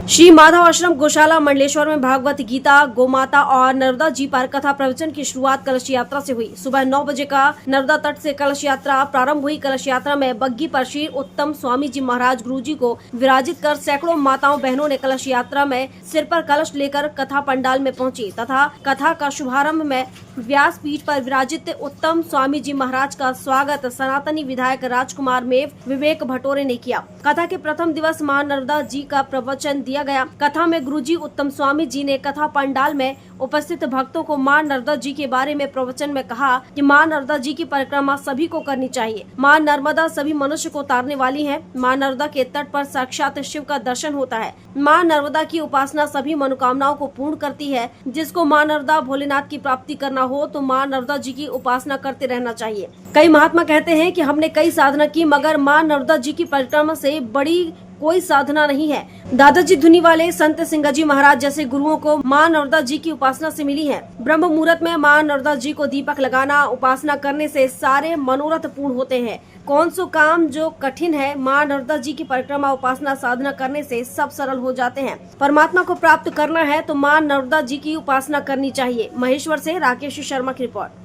श्री माधव आश्रम गौशाला मंडलेश्वर में भागवत गीता, गोमाता और नर्मदा जी पर कथा प्रवचन की शुरुआत कलश यात्रा से हुई। सुबह 9 बजे का नर्मदा तट से कलश यात्रा प्रारंभ हुई। कलश यात्रा में बग्गी पर श्री उत्तम स्वामी जी महाराज गुरुजी को विराजित कर सैकड़ों माताओं बहनों ने कलश यात्रा में सिर पर कलश लेकर कथा पंडाल में पहुंची तथा कथा का शुभारंभ में व्यास पीठ पर विराजित उत्तम स्वामी जी महाराज का स्वागत सनातनी विधायक राजकुमार मेव विवेक भटोरे ने किया। कथा के प्रथम दिवस मां नर्मदा जी का प्रवचन दिया गया। कथा में गुरुजी उत्तम स्वामी जी ने कथा पंडाल में उपस्थित भक्तों को मां नर्मदा जी के बारे में प्रवचन में कहा कि मां नर्मदा जी की परिक्रमा सभी को करनी चाहिए। मां नर्मदा सभी मनुष्य को तारने वाली है। मां नर्मदा के तट पर साक्षात शिव का दर्शन होता है। मां नर्मदा की उपासना सभी मनोकामनाओं को पूर्ण करती है। जिसको मां नर्मदा भोलेनाथ की प्राप्ति करना हो तो मां नर्मदा जी की उपासना करते रहना चाहिए। कई महात्मा कहते हैं कि हमने कई साधना की मगर मां नर्मदा जी की परिक्रमा से बड़ी कोई साधना नहीं है। दादाजी धुनी वाले संत सिंह जी महाराज जैसे गुरुओं को मां नर्मदा जी की उपासना से मिली है। ब्रह्म मुहूर्त में मां नर्मदा जी को दीपक लगाना, उपासना करने से सारे मनोरथ पूर्ण होते हैं। कौन सो काम जो कठिन है, मां नर्मदा जी की परिक्रमा उपासना साधना करने से सब सरल हो जाते हैं। परमात्मा को प्राप्त करना है तो मां नर्मदा जी की उपासना करनी चाहिए। महेश्वर से राकेश शर्मा की रिपोर्ट।